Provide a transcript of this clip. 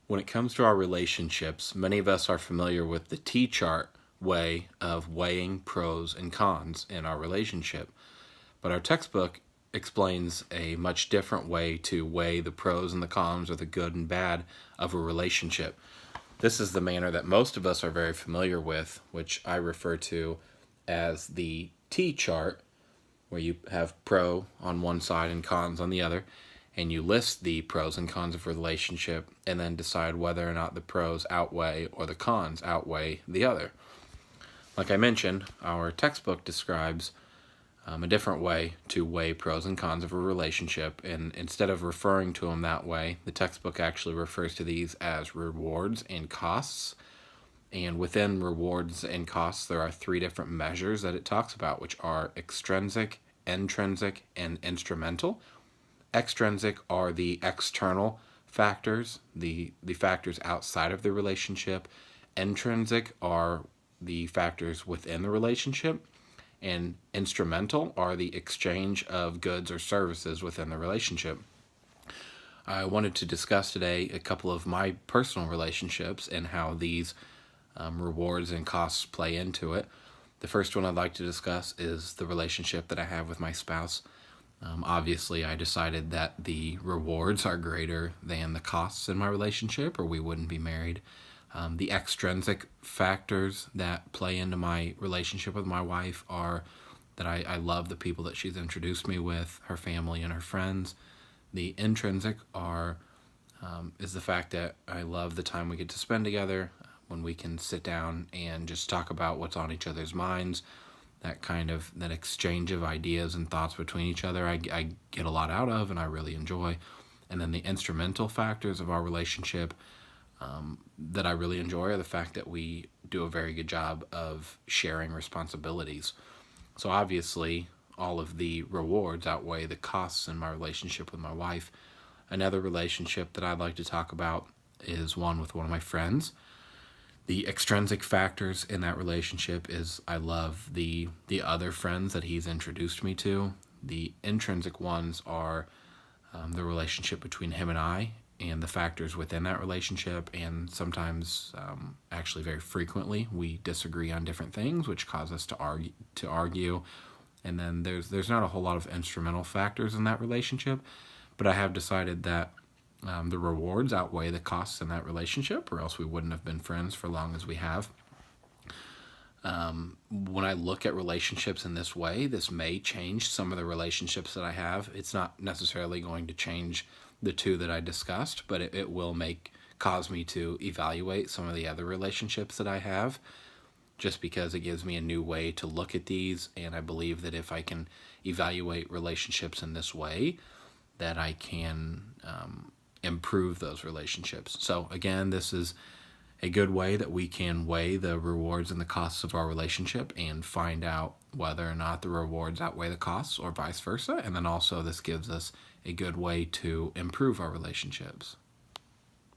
When it comes to our relationships, many of us are familiar with the T-chart way of weighing pros and cons in our relationship. But our textbook explains a much different way to weigh the pros and the cons or the good and bad of a relationship. This is the manner that most of us are very familiar with, which I refer to as the T-chart, where you have pro on one side and cons on the other, and you list the pros and cons of a relationship and then decide whether or not the pros outweigh or the cons outweigh the other. Like I mentioned, our textbook describes a different way to weigh pros and cons of a relationship, and instead of referring to them that way, the textbook actually refers to these as rewards and costs. And within rewards and costs, there are three different measures that it talks about, which are extrinsic, intrinsic, and instrumental. Extrinsic are the external factors, the factors outside of the relationship. Intrinsic are the factors within the relationship. And instrumental are the exchange of goods or services within the relationship. I wanted to discuss today a couple of my personal relationships and how these rewards and costs play into it. The first one I'd like to discuss is the relationship that I have with my spouse. Obviously, I decided that the rewards are greater than the costs in my relationship, or we wouldn't be married. The extrinsic factors that play into my relationship with my wife are that I love the people that she's introduced me with, her family and her friends. The intrinsic is the fact that I love the time we get to spend together, when we can sit down and just talk about what's on each other's minds. That exchange of ideas and thoughts between each other, I get a lot out of and I really enjoy. And then the instrumental factors of our relationship that I really enjoy are the fact that we do a very good job of sharing responsibilities. So obviously, all of the rewards outweigh the costs in my relationship with my wife. Another relationship that I'd like to talk about is one with one of my friends. The extrinsic factors in that relationship is I love the other friends that he's introduced me to. The intrinsic ones are the relationship between him and I, and the factors within that relationship, and sometimes, actually very frequently, we disagree on different things, which cause us to argue. And then there's not a whole lot of instrumental factors in that relationship, but I have decided that the rewards outweigh the costs in that relationship, or else we wouldn't have been friends for long as we have. When I look at relationships in this way, this may change some of the relationships that I have. It's not necessarily going to change the two that I discussed, but it will cause me to evaluate some of the other relationships that I have, just because it gives me a new way to look at these. And I believe that if I can evaluate relationships in this way, that I can improve those relationships. So again, this is a good way that we can weigh the rewards and the costs of our relationship and find out whether or not the rewards outweigh the costs or vice versa. And then also this gives us a good way to improve our relationships.